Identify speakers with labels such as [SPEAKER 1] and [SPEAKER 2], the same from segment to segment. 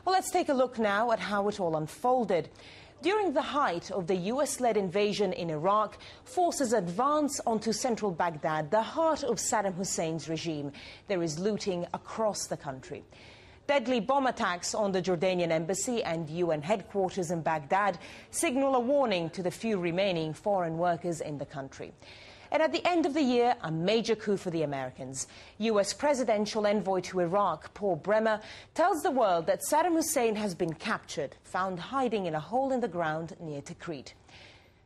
[SPEAKER 1] Well, let's take a look now at how it all unfolded. During the height of the US-led invasion in Iraq, forces advance onto central Baghdad, the heart of Saddam Hussein's regime. There is looting across the country. Deadly bomb attacks on the Jordanian embassy and UN headquarters in Baghdad signal a warning to the few remaining foreign workers in the country. And at the end of the year, a major coup for the Americans. US presidential envoy to Iraq, Paul Bremer, tells the world that Saddam Hussein has been captured, found hiding in a hole in the ground near Tikrit.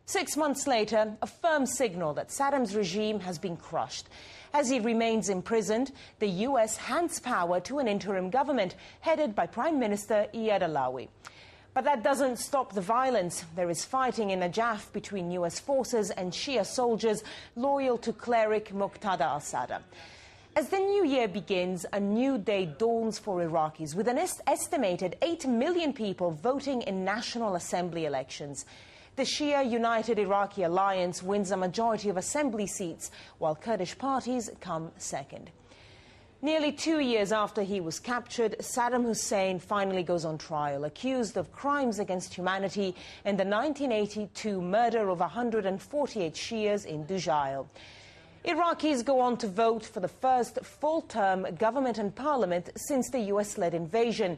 [SPEAKER 1] 6 months later, a firm signal that Saddam's regime has been crushed. As he remains imprisoned, the US hands power to an interim government headed by Prime Minister Iyad Allawi. But that doesn't stop the violence. There is fighting in Najaf between US forces and Shia soldiers loyal to cleric Muqtada al-Sadr. As the new year begins, a new day dawns for Iraqis, with an estimated 8 million people voting in National Assembly elections. The Shia United Iraqi Alliance wins a majority of assembly seats, while Kurdish parties come second. Nearly 2 years after he was captured, Saddam Hussein finally goes on trial, accused of crimes against humanity and the 1982 murder of 148 Shias in Dujail. Iraqis go on to vote for the first full-term government and parliament since the US-led invasion.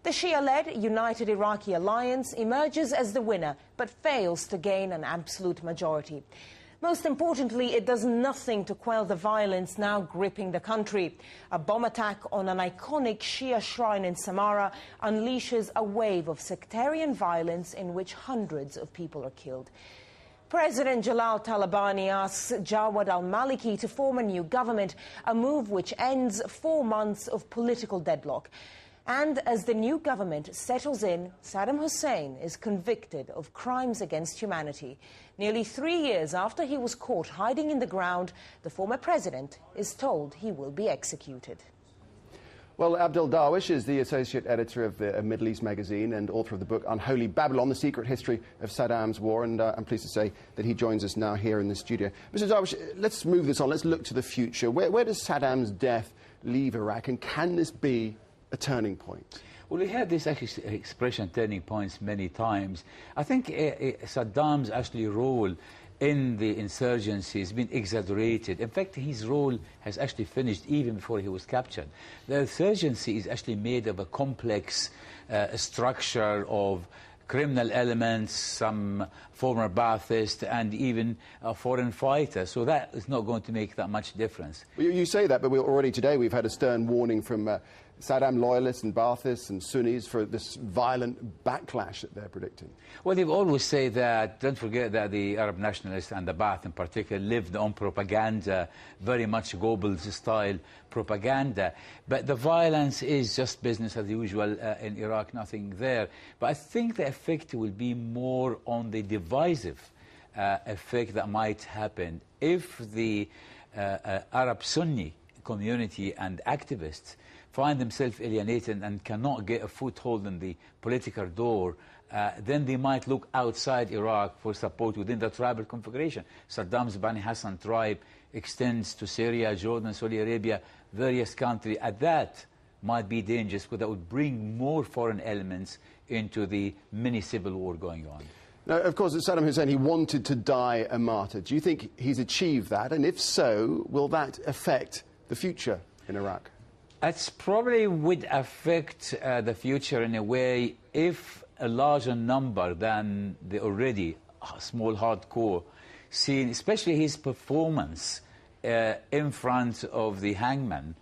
[SPEAKER 1] The Shia-led United Iraqi Alliance emerges as the winner, but fails to gain an absolute majority. Most importantly, it does nothing to quell the violence now gripping the country. A bomb attack on an iconic Shia shrine in Samarra unleashes a wave of sectarian violence in which hundreds of people are killed. President Jalal Talabani asks Jawad al-Maliki to form a new government, a move which ends 4 months of political deadlock. And as the new government settles in, Saddam Hussein is convicted of crimes against humanity. Nearly 3 years after he was caught hiding in the ground, the former president is told he will be executed.
[SPEAKER 2] Well, Abdel Darwish is the associate editor of the Middle East magazine and author of the book Unholy Babylon, The Secret History of Saddam's War, and I'm pleased to say that he joins us now here in the studio. Mr. Darwish, let's move this on. Let's look to the future. Where does Saddam's death leave Iraq, and can this be a turning point?
[SPEAKER 3] Well, we have this expression, turning points, many times. I think Saddam's actually role in the insurgency has been exaggerated. In fact, his role has actually finished even before he was captured. The insurgency is actually made of a complex structure of criminal elements, some former Baathists, and even a foreign fighter. So that is not going to make that much difference.
[SPEAKER 2] Well, you say that, but already today we've had a stern warning from Saddam loyalists and Baathists and Sunnis for this violent backlash that they're predicting.
[SPEAKER 3] Well, they've always said that, don't forget that the Arab nationalists and the Ba'ath in particular lived on propaganda, very much Goebbels-style propaganda. But the violence is just business as usual in Iraq, nothing there. But I think the effect will be more on the divisive effect that might happen if the Arab Sunni community and activists find themselves alienated and cannot get a foothold in the political door, then they might look outside Iraq for support within the tribal configuration. Saddam's Bani Hassan tribe extends to Syria, Jordan, Saudi Arabia, various countries. That might be dangerous because that would bring more foreign elements into the mini civil war going on.
[SPEAKER 2] Now, of course, Saddam Hussein, he wanted to die a martyr. Do you think he's achieved that? And if so, will that affect the future in Iraq?
[SPEAKER 3] It probably would affect the future in a way if a larger number than the already small hardcore seen, especially his performance in front of the hangman,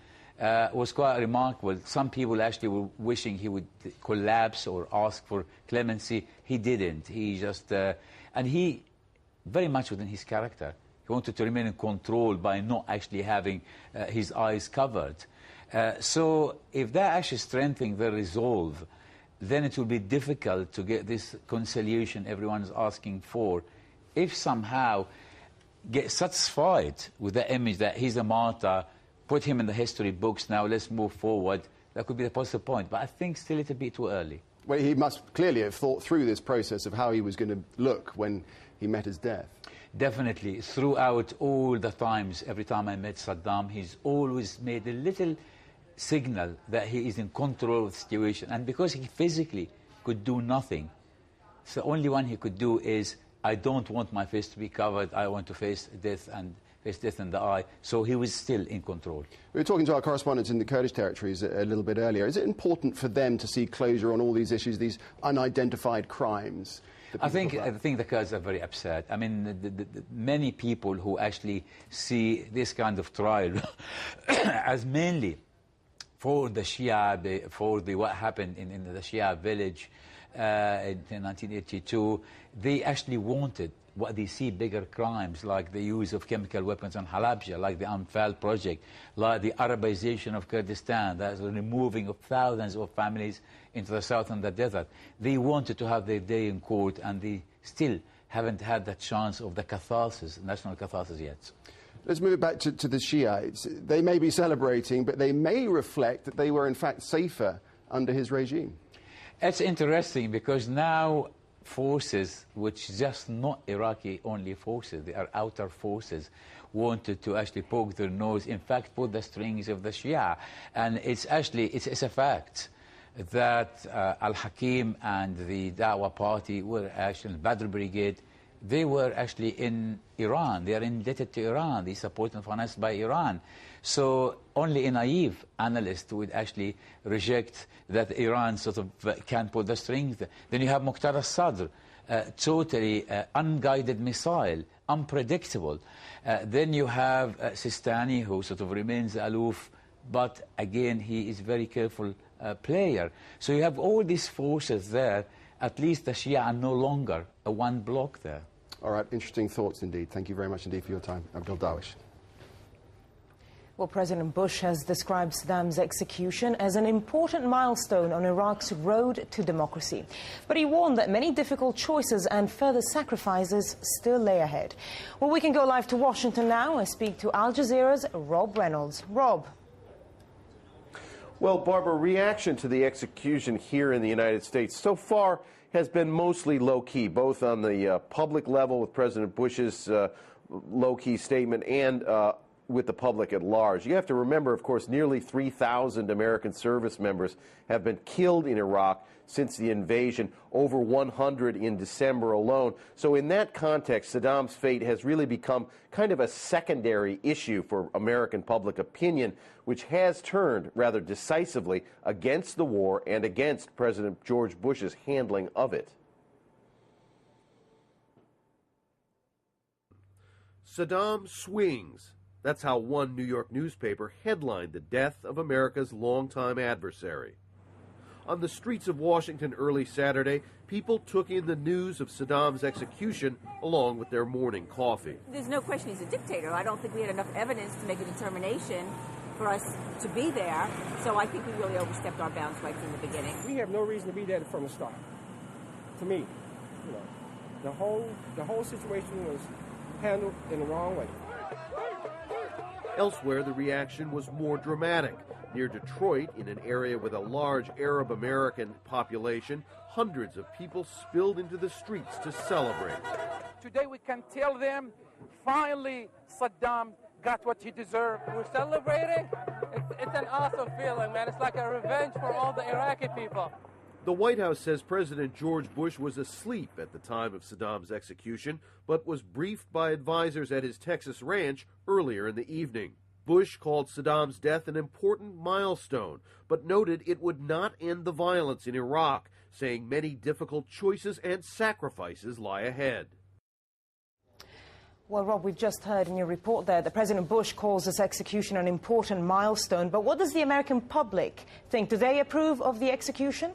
[SPEAKER 3] was quite remarkable. Some people actually were wishing he would collapse or ask for clemency. He didn't. He just, and he, very much within his character, he wanted to remain in control by not actually having his eyes covered. So if that actually strengthens the resolve, then it will be difficult to get this conciliation everyone is asking for. If somehow get satisfied with the image that he's a martyr, put him in the history books, now let's move forward, that could be the possible point. But I think still it's a bit too early.
[SPEAKER 2] Well, he must clearly have thought through this process of how he was going to look when he met his death.
[SPEAKER 3] Definitely. Throughout all the times, every time I met Saddam, he's always made a little signal that he is in control of the situation. And because he physically could do nothing, so the only one he could do is, I don't want my face to be covered, I want to face death in the eye. So he was still in control.
[SPEAKER 2] We were talking to our correspondents in the Kurdish territories a little bit earlier. Is it important for them to see closure on all these issues, these unidentified crimes?
[SPEAKER 3] I think the Kurds are very upset. I mean, many people who actually see this kind of trial as mainly for the Shia, for what happened in the Shia village in 1982, they actually wanted what they see bigger crimes like the use of chemical weapons on Halabja, like the Anfal project, like the Arabization of Kurdistan, that's the removing of thousands of families into the south and the desert. They wanted to have their day in court, and they still haven't had that chance of the catharsis, national catharsis yet.
[SPEAKER 2] Let's move it back to the Shiites. They may be celebrating, but they may reflect that they were in fact safer under his regime.
[SPEAKER 3] It's interesting because now forces, which just not Iraqi-only forces, they are outer forces, wanted to actually poke their nose, in fact, pull the strings of the Shia. And it's actually, it's a fact that Al-Hakim and the Dawah party were actually, Badr Brigade, they were actually in Iran. They are indebted to Iran. They supported and financed by Iran. So only a naive analyst would actually reject that Iran sort of can pull the strings. Then you have Muqtada al-Sadr, totally unguided missile, unpredictable. Then you have Sistani, who sort of remains aloof, but again, he is very careful player. So you have all these forces there. At least the Shia are no longer a one block there.
[SPEAKER 2] All right, interesting thoughts indeed. Thank you very much indeed for your time, Abdel Dawish.
[SPEAKER 1] Well, President Bush has described Saddam's execution as an important milestone on Iraq's road to democracy. But he warned that many difficult choices and further sacrifices still lay ahead. Well, we can go live to Washington now and speak to Al Jazeera's Rob Reynolds. Rob.
[SPEAKER 4] Well, Barbara, reaction to the execution here in the United States so far has been mostly low-key, both on the public level with President Bush's low-key statement and with the public at large. You have to remember, of course, nearly 3,000 American service members have been killed in Iraq since the invasion, over 100 in December alone. So in that context, Saddam's fate has really become kind of a secondary issue for American public opinion, which has turned rather decisively against the war and against President George Bush's handling of it. Saddam swings. That's how one New York newspaper headlined the death of America's longtime adversary. On the streets of Washington early Saturday, people took in the news of Saddam's execution along with their morning coffee.
[SPEAKER 5] There's no question he's a dictator. I don't think we had enough evidence to make a determination for us to be there. So I think we really overstepped our bounds right from the beginning.
[SPEAKER 6] We have no reason to be there from the start. To me, you know, the whole situation was handled in the wrong way.
[SPEAKER 4] Elsewhere, the reaction was more dramatic. Near Detroit, in an area with a large Arab-American population, hundreds of people spilled into the streets to celebrate.
[SPEAKER 7] Today we can tell them, finally, Saddam got what he deserved. We're celebrating. It's an awesome feeling, man. It's like a revenge for all the Iraqi people.
[SPEAKER 4] The White House says President George Bush was asleep at the time of Saddam's execution, but was briefed by advisors at his Texas ranch earlier in the evening. Bush called Saddam's death an important milestone, but noted it would not end the violence in Iraq, saying many difficult choices and sacrifices lie ahead.
[SPEAKER 1] Well, Rob, we've just heard in your report there that President Bush calls this execution an important milestone. But what does the American public think? Do they approve of the execution?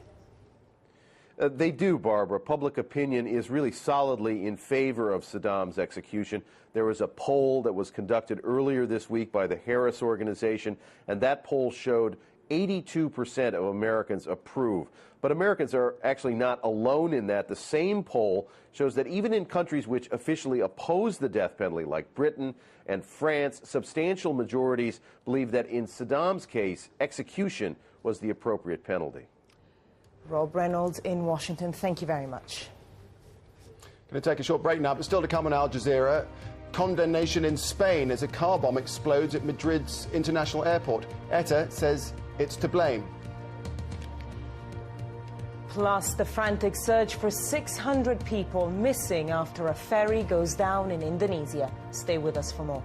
[SPEAKER 4] They do, Barbara. Public opinion is really solidly in favor of Saddam's execution. There was a poll that was conducted earlier this week by the Harris Organization, and that poll showed 82% of Americans approve. But Americans are actually not alone in that. The same poll shows that even in countries which officially oppose the death penalty, like Britain and France, substantial majorities believe that in Saddam's case, execution was the appropriate penalty.
[SPEAKER 1] Rob Reynolds in Washington, thank you very much.
[SPEAKER 2] Going to take a short break now, but still to come on Al Jazeera. Condemnation in Spain as a car bomb explodes at Madrid's international airport. ETA says it's to blame.
[SPEAKER 1] Plus, the frantic search for 600 people missing after a ferry goes down in Indonesia. Stay with us for more.